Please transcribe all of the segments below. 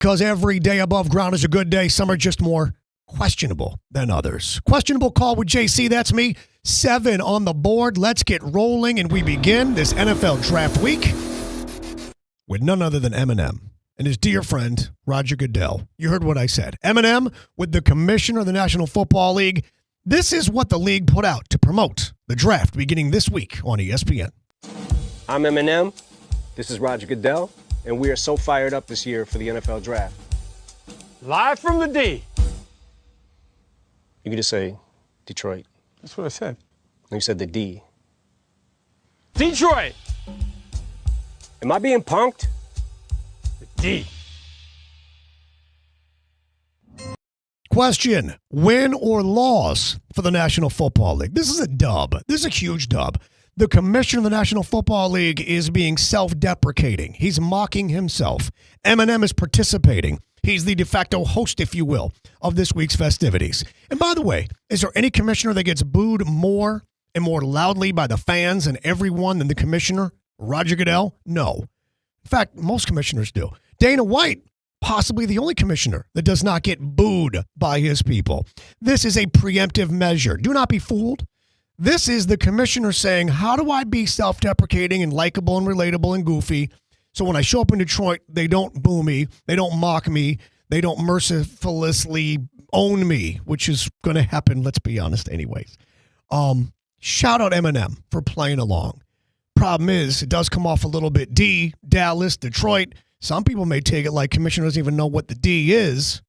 Because every day above ground is a good day. Some are just more questionable than others. Questionable call with JC. That's me. 7 on the board. Let's get rolling. And we begin this NFL draft week with none other than Eminem and his dear friend, Roger Goodell. You heard what I said. Eminem with the commissioner of the National Football League. This is what the league put out to promote the draft beginning this week on ESPN. I'm Eminem. This is Roger Goodell. And we are so fired up this year for the NFL draft. Live from the D. You could just say Detroit. That's what I said. No, you said the D. Detroit. Am I being punked? The D. Question, win or loss for the National Football League? This is a dub. This is a huge dub. The commissioner of the National Football League is being self-deprecating. He's mocking himself. Eminem is participating. He's the de facto host, if you will, of this week's festivities. And by the way, is there any commissioner that gets booed more and more loudly by the fans and everyone than the commissioner, Roger Goodell? No. In fact, most commissioners do. Dana White, possibly the only commissioner that does not get booed by his people. This is a preemptive measure. Do not be fooled. This is the commissioner saying, how do I be self-deprecating and likable and relatable and goofy so when I show up in Detroit, they don't boo me, they don't mock me, they don't mercilessly own me, which is going to happen, let's be honest, anyways. Shout out Eminem for playing along. Problem is, it does come off a little bit D, Dallas, Detroit. Some people may take it like commissioner doesn't even know what the D is,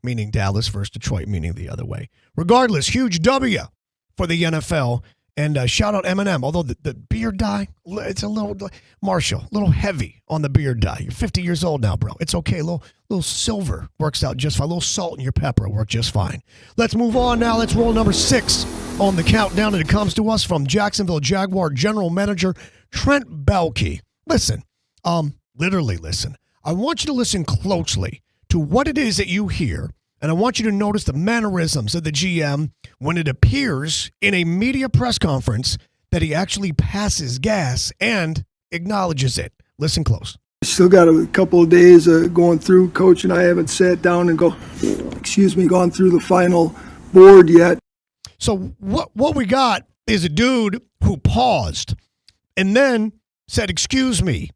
meaning Dallas versus Detroit, meaning the other way. Regardless, huge W for the NFL. And shout out Eminem. Although the beard dye, it's a little, Marshall, a little heavy on the beard dye. You're 50 years old now, bro. It's okay. A little silver works out just fine. A little salt in your pepper works just fine. Let's move on now. Let's roll number 6 on the countdown. And it comes to us from Jacksonville Jaguar General Manager Trent Baalke. Listen, literally listen. I want you to listen closely to what it is that you hear. And I want you to notice the mannerisms of the GM when it appears in a media press conference that he actually passes gas and acknowledges it. Listen close. Still got a couple of days going through. Coach and I haven't sat down and gone through the final board yet. So what we got is a dude who paused and then said, excuse me,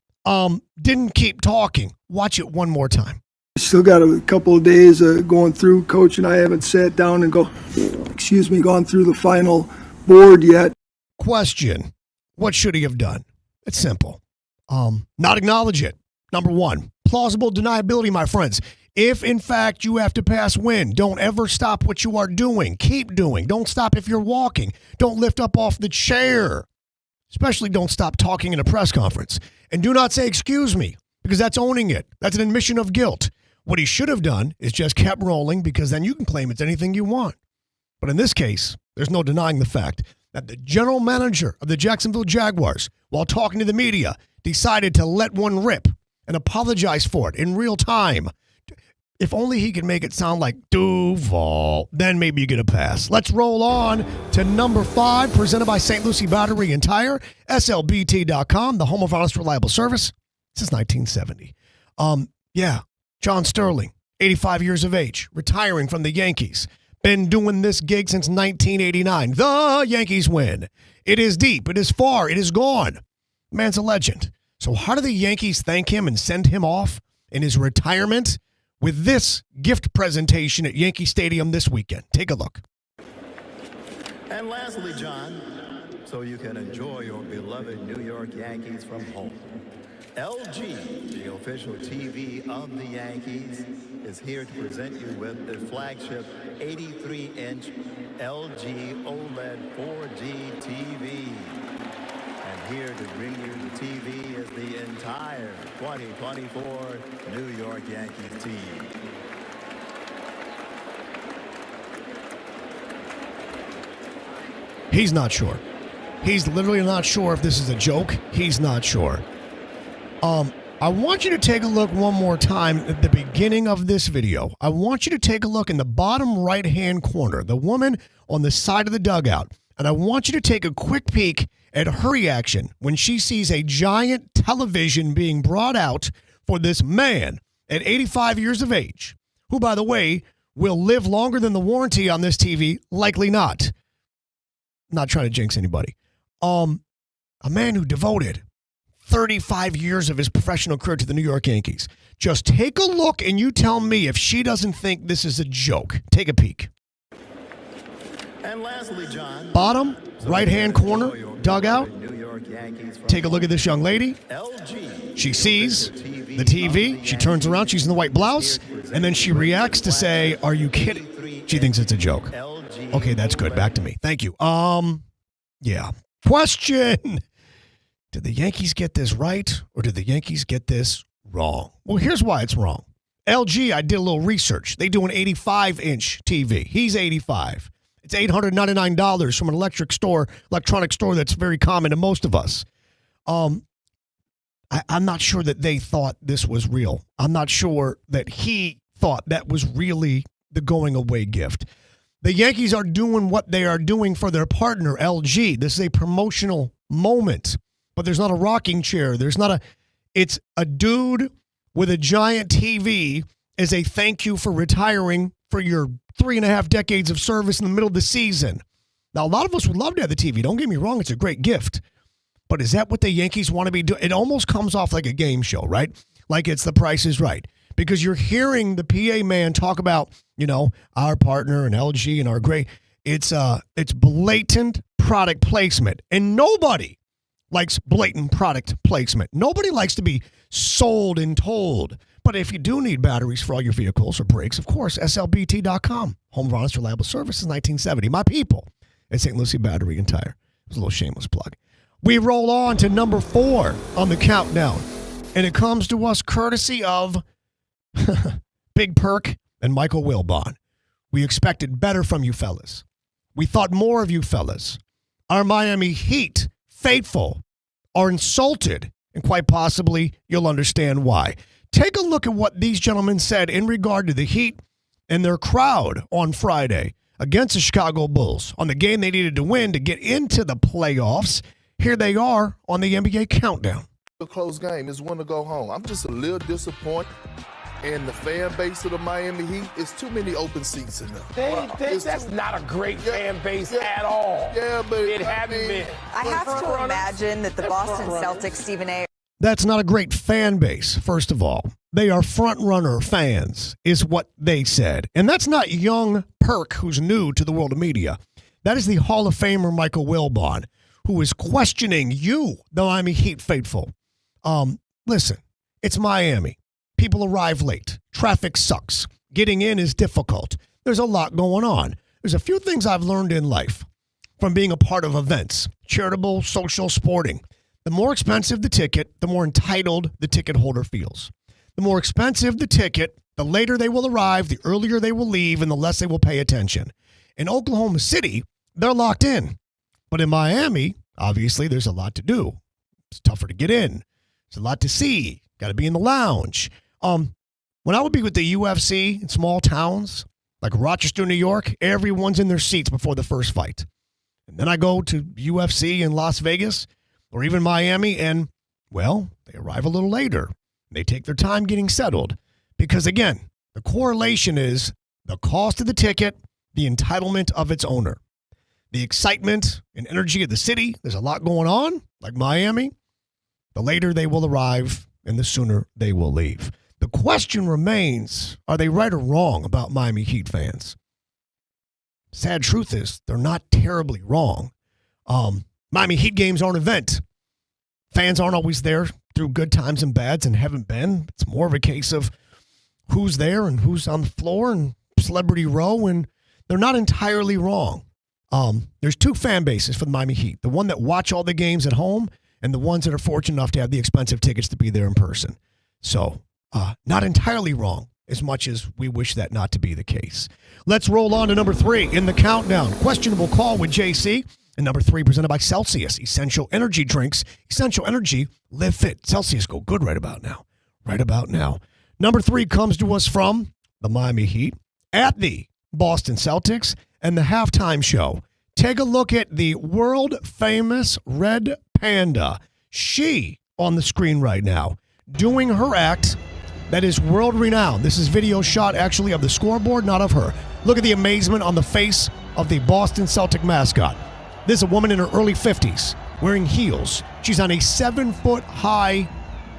didn't keep talking. Watch it one more time. Still got a couple of days going through. Coach and I haven't sat down and gone through the final board yet. Question, what should he have done? It's simple. Not acknowledge it. Number 1, plausible deniability, my friends. If, in fact, you have to pass win, don't ever stop what you are doing. Keep doing. Don't stop if you're walking. Don't lift up off the chair. Especially don't stop talking in a press conference. And do not say, excuse me, because that's owning it. That's an admission of guilt. What he should have done is just kept rolling because then you can claim it's anything you want. But in this case, there's no denying the fact that the general manager of the Jacksonville Jaguars, while talking to the media, decided to let one rip and apologize for it in real time. If only he could make it sound like Duval, then maybe you get a pass. Let's roll on to number 5, presented by St. Lucie Battery and Tire, SLBT.com, the home of honest, reliable service since 1970. John Sterling, 85 years of age, retiring from the Yankees. Been doing this gig since 1989. The Yankees win. It is deep. It is far. It is gone. Man's a legend. So how do the Yankees thank him and send him off in his retirement? With this gift presentation at Yankee Stadium this weekend. Take a look. And lastly, John, so you can enjoy your beloved New York Yankees from home. LG, the official TV of the Yankees, is here to present you with the flagship 83-inch LG OLED 4G TV. And here to bring you the TV is the entire 2024 New York Yankees team. He's not sure. He's literally not sure if this is a joke. He's not sure. I want you to take a look one more time at the beginning of this video. I want you to take a look in the bottom right-hand corner, the woman on the side of the dugout. And I want you to take a quick peek at her reaction when she sees a giant television being brought out for this man at 85 years of age, who, by the way, will live longer than the warranty on this TV, likely not. Not trying to jinx anybody. A man who devoted 35 years of his professional career to the New York Yankees. Just take a look and you tell me if she doesn't think this is a joke. Take a peek. And lastly, John, Bottom, right-hand corner, dugout. Take a look at this young lady. She sees the TV. She turns around. She's in the white blouse. And then she reacts to say, are you kidding? She thinks it's a joke. Okay, that's good. Back to me. Thank you. Yeah. Question. Did the Yankees get this right or did the Yankees get this wrong? Well, here's why it's wrong. LG, I did a little research. They do an 85-inch TV. He's 85. It's $899 from an electronic store that's very common to most of us. I'm not sure that they thought this was real. I'm not sure that he thought that was really the going away gift. The Yankees are doing what they are doing for their partner, LG. This is a promotional moment, but there's not a rocking chair. It's a dude with a giant TV as a thank you for retiring for your 3.5 decades of service in the middle of the season. Now, a lot of us would love to have the TV. Don't get me wrong. It's a great gift. But is that what the Yankees want to be doing? It almost comes off like a game show, right? Like it's The Price is Right. Because you're hearing the PA man talk about, our partner and LG and our great. It's blatant product placement. And nobody likes blatant product placement. Nobody likes to be sold and told. But if you do need batteries for all your vehicles or brakes, of course, slbt.com. Home of honest, reliable service since 1970. My people at St. Lucie Battery and Tire. It was a little shameless plug. We roll on to number 4 on the countdown. And it comes to us courtesy of Big Perk and Michael Wilbon. We expected better from you fellas. We thought more of you fellas. Our Miami Heat faithful are insulted, and quite possibly you'll understand why. Take a look at what these gentlemen said in regard to the Heat and their crowd on Friday against the Chicago Bulls on the game they needed to win to get into the playoffs. Here they are on the NBA countdown. A close game. It's one to go home. I'm just a little disappointed in the fan base of the Miami Heat. It's too many open seats in there. That's not a great fan base at all. Yeah, but it hadn't been. I have to imagine that the Boston Celtics, Stephen A. That's not a great fan base, first of all. They are front-runner fans, is what they said. And that's not young Perk, who's new to the world of media. That is the Hall of Famer Michael Wilbon, who is questioning you, the Miami Heat faithful. Listen, it's Miami. People arrive late. Traffic sucks. Getting in is difficult. There's a lot going on. There's a few things I've learned in life from being a part of events, charitable, social, sporting. The more expensive the ticket, the more entitled the ticket holder feels. The more expensive the ticket, the later they will arrive, the earlier they will leave, and the less they will pay attention. In Oklahoma City, they're locked in. But in Miami, obviously, there's a lot to do. It's tougher to get in. There's a lot to see. Got to be in the lounge. When I would be with the UFC in small towns like Rochester, New York, everyone's in their seats before the first fight. And then I go to UFC in Las Vegas or even Miami, and, well, they arrive a little later. They take their time getting settled because, again, the correlation is the cost of the ticket, the entitlement of its owner. The excitement and energy of the city, there's a lot going on, like Miami. The later they will arrive and the sooner they will leave. The question remains, are they right or wrong about Miami Heat fans? Sad truth is, they're not terribly wrong. Miami Heat games are an event. Fans aren't always there through good times and bads and haven't been. It's more of a case of who's there and who's on the floor and Celebrity Row, and they're not entirely wrong. There's two fan bases for the Miami Heat. The one that watch all the games at home and the ones that are fortunate enough to have the expensive tickets to be there in person. So, not entirely wrong, as much as we wish that not to be the case. Let's roll on to number 3 in the countdown. Questionable call with JC. And number 3 presented by Celsius, Essential Energy Drinks. Essential Energy, live fit. Celsius, go good right about now. Right about now. Number 3 comes to us from the Miami Heat at the Boston Celtics and the halftime show. Take a look at the world-famous Red Panda. She on the screen right now, doing her act that is world-renowned. This is video shot, actually, of the scoreboard, not of her. Look at the amazement on the face of the Boston Celtic mascot. This is a woman in her early 50s, wearing heels. She's on a 7-foot-high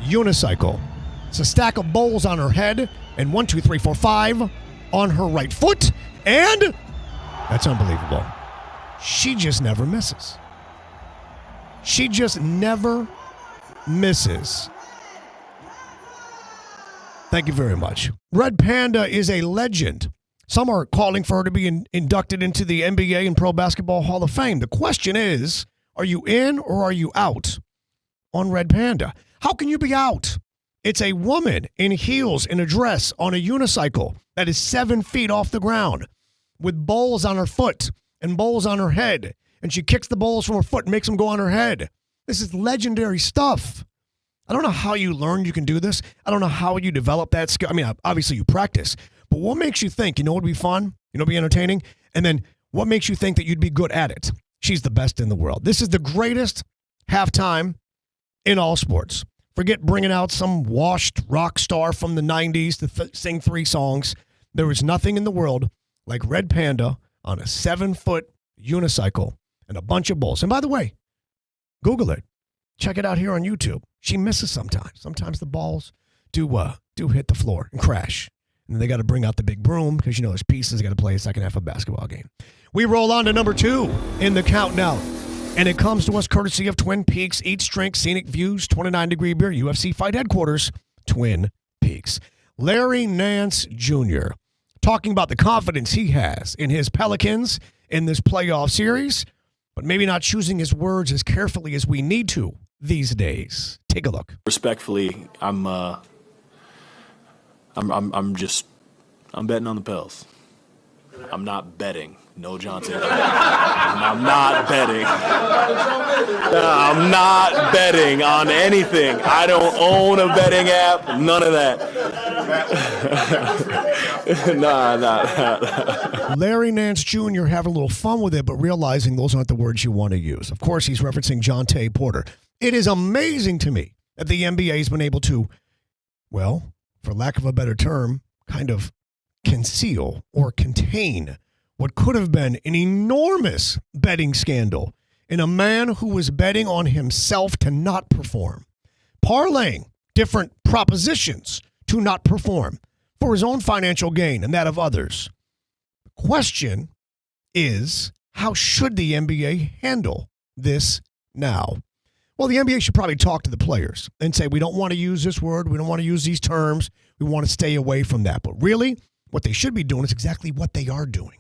unicycle. It's a stack of bowls on her head, and 1, 2, 3, 4, 5 on her right foot, and that's unbelievable. She just never misses. She just never misses. Thank you very much. Red Panda is a legend. Some are calling for her to be inducted into the NBA and Pro Basketball Hall of Fame. The question is, are you in or are you out on Red Panda? How can you be out? It's a woman in heels, in a dress, on a unicycle that is 7 feet off the ground with bowls on her foot and bowls on her head. And she kicks the bowls from her foot and makes them go on her head. This is legendary stuff. I don't know how you learn you can do this. I don't know how you develop that skill. I mean, obviously you practice. But what makes you think, what would be fun? Be entertaining? And then what makes you think that you'd be good at it? She's the best in the world. This is the greatest halftime in all sports. Forget bringing out some washed rock star from the 90s to sing 3 songs. There is nothing in the world like Red Panda on a 7-foot unicycle and a bunch of bowls. And by the way, Google it. Check it out here on YouTube. She misses sometimes. Sometimes the balls do hit the floor and crash. And they got to bring out the big broom because, there's pieces. Got to play a second half of a basketball game. We roll on to number 2 in the countdown. And it comes to us courtesy of Twin Peaks. Eat, drink, scenic views, 29-degree beer, UFC Fight Headquarters, Twin Peaks. Larry Nance Jr. talking about the confidence he has in his Pelicans in this playoff series, but maybe not choosing his words as carefully as we need to these days. Take a look. Respectfully, I'm betting on the Pels. I'm not betting. No Johnson. I'm not betting. I'm not betting on anything. I don't own a betting app. None of that. Nah. Larry Nance Jr. having a little fun with it, but realizing those aren't the words you want to use. Of course, he's referencing Jonte Porter. It is amazing to me that the NBA has been able to, well, for lack of a better term, kind of conceal or contain what could have been an enormous betting scandal in a man who was betting on himself to not perform, parlaying different propositions to not perform for his own financial gain and that of others. The question is, how should the NBA handle this now? Well, the NBA should probably talk to the players and say, we don't want to use this word. We don't want to use these terms. We want to stay away from that. But really, what they should be doing is exactly what they are doing.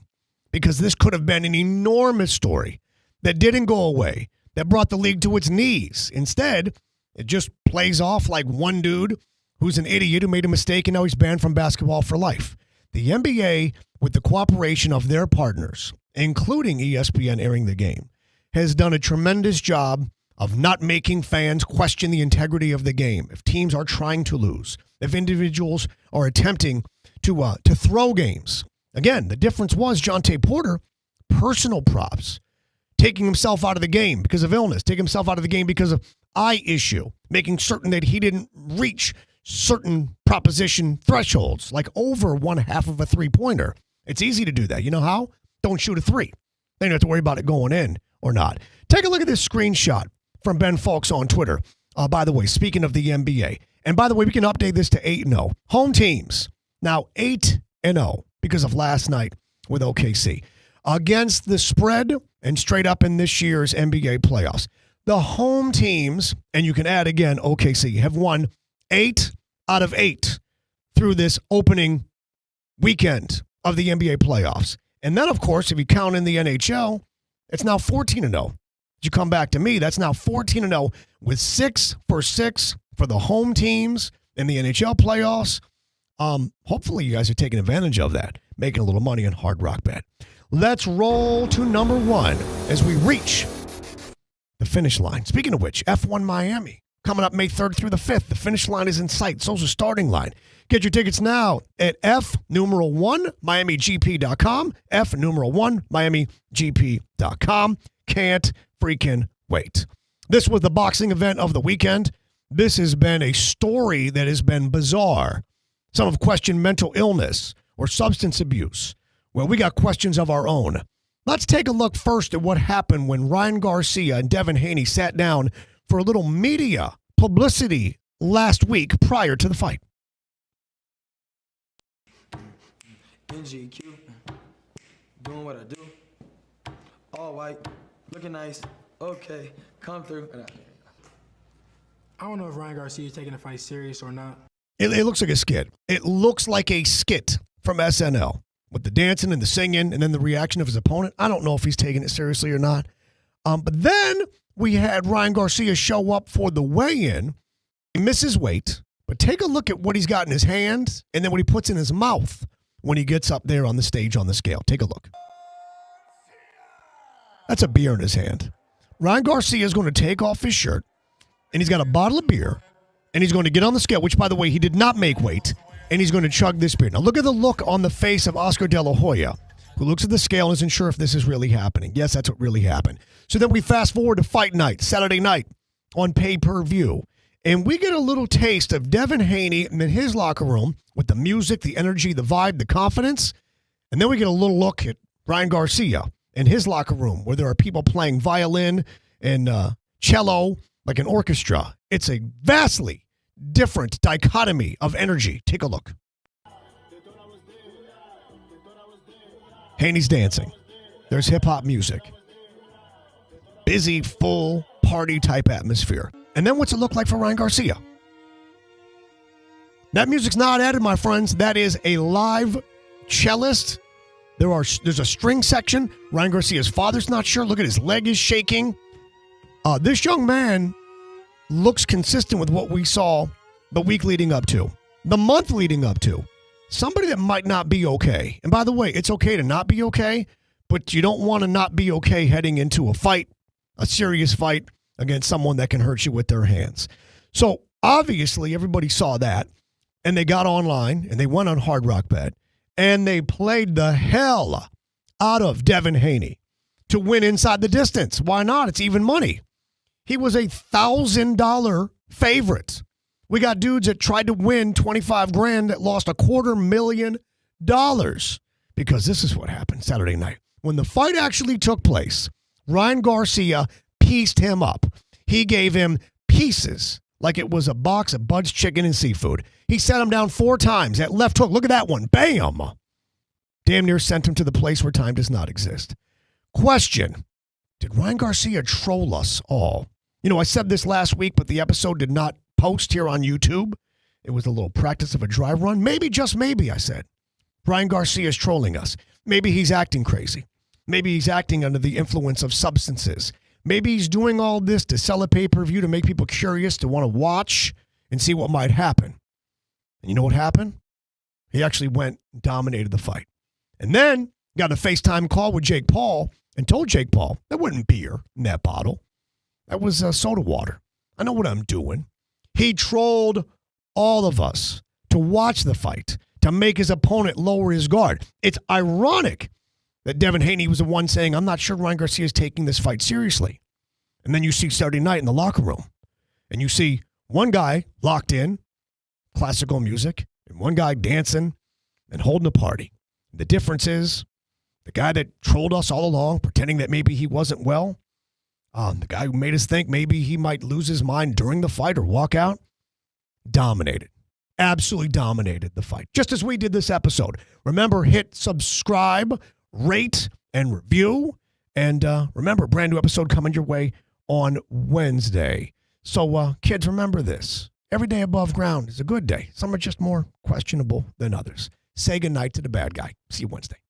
Because this could have been an enormous story that didn't go away, that brought the league to its knees. Instead, it just plays off like one dude who's an idiot who made a mistake and now he's banned from basketball for life. The NBA, with the cooperation of their partners, including ESPN airing the game, has done a tremendous job of not making fans question the integrity of the game. If teams are trying to lose, if individuals are attempting to throw games. Again, the difference was Jonte Porter, personal props, taking himself out of the game because of illness, taking himself out of the game because of eye issue, making certain that he didn't reach certain proposition thresholds, like over 1/2 of a three-pointer. It's easy to do that. You know how? Don't shoot a 3. Then you don't have to worry about it going in or not. Take a look at this screenshot from Ben Folks on Twitter. By the way, speaking of the NBA, and by the way, we can update this to 8-0. Home teams, now 8-0 because of last night with OKC. Against the spread and straight up in this year's NBA playoffs. The home teams, and you can add again OKC, have won 8 out of 8 through this opening weekend of the NBA playoffs. And then, of course, if you count in the NHL, it's now 14-0. You come back to me, that's now 14-0 with 6 for 6 for the home teams in the NHL playoffs. Hopefully you guys are taking advantage of that, making a little money on Hard Rock Bet. Let's roll to number 1 as we reach the finish line. Speaking of which, F1 Miami coming up May 3rd through the 5th. The finish line is in sight. So's the starting line. Get your tickets now at F1MiamiGP.com. F1MiamiGP.com. Can't freaking wait. This was the boxing event of the weekend. This has been a story that has been bizarre Some have questioned mental illness or substance abuse. Well, we got questions of our own. Let's take a look first at what happened when Ryan Garcia and Devin Haney sat down for a little media publicity last week prior to the fight. NGQ, doing what I do. All white, looking nice. Okay, come through. I don't know if Ryan Garcia is taking the fight serious or not. It looks like a skit. It looks like a skit from SNL with the dancing and the singing and then the reaction of his opponent. I don't know if he's taking it seriously or not. But then we had Ryan Garcia show up for the weigh-in. He misses weight, but take a look at what he's got in his hand and then what he puts in his mouth when he gets up there on the stage on the scale. Take a look. That's a beer in his hand. Ryan Garcia is going to take off his shirt, and he's got a bottle of beer, and he's going to get on the scale, which, by the way, he did not make weight, and he's going to chug this beer. Now, look at the look on the face of Oscar De La Hoya, who looks at the scale and isn't sure if this is really happening. Yes, that's what really happened. So then we fast forward to fight night, Saturday night, on pay-per-view, and we get a little taste of Devin Haney in his locker room with the music, the energy, the vibe, the confidence, and then we get a little look at Ryan Garcia in his locker room where there are people playing violin and cello like an orchestra. It's a vastly different dichotomy of energy. Take a look. Haney's dancing. There's hip-hop music. Busy, full, party-type atmosphere. And then what's it look like for Ryan Garcia? That music's not added, my friends. That is a live cellist. There's a string section. Ryan Garcia's father's not sure. Look at his leg is shaking. This young man looks consistent with what we saw the week leading up to, the month leading up to. Somebody that might not be okay. And by the way, it's okay to not be okay, but you don't want to not be okay heading into a fight, a serious fight against someone that can hurt you with their hands. So obviously everybody saw that, and they got online and they went on Hard Rock Bet. And they played the hell out of Devin Haney to win inside the distance. Why not? It's even money. He was $1,000 favorite. We got dudes that tried to win $25,000 that lost $250,000 because this is what happened Saturday night. When the fight actually took place, Ryan Garcia pieced him up. He gave him pieces like it was a box of Bud's chicken and seafood. He set him down 4 times. That left hook, look at that one. Bam! Damn near sent him to the place where time does not exist. Question, did Ryan Garcia troll us all? You know, I said this last week, but the episode did not post here on YouTube. It was a little practice of a dry run. Maybe, just maybe, I said. Ryan Garcia is trolling us. Maybe he's acting crazy. Maybe he's acting under the influence of substances. Maybe he's doing all this to sell a pay-per-view to make people curious to want to watch and see what might happen. And you know what happened? He actually went and dominated the fight. And then got a FaceTime call with Jake Paul and told Jake Paul, that wasn't beer in that bottle. That was soda water. I know what I'm doing. He trolled all of us to watch the fight, to make his opponent lower his guard. It's ironic that Devin Haney was the one saying, I'm not sure Ryan Garcia is taking this fight seriously. And then you see Saturday night in the locker room, and you see one guy locked in, classical music, and one guy dancing and holding a party. The difference is the guy that trolled us all along, pretending that maybe he wasn't well, the guy who made us think maybe he might lose his mind during the fight or walk out, dominated. Absolutely dominated the fight, just as we did this episode. Remember, hit subscribe, rate, and review. And remember, brand new episode coming your way on Wednesday. So, kids, remember this. Every day above ground is a good day. Some are just more questionable than others. Say goodnight to the bad guy. See you Wednesday.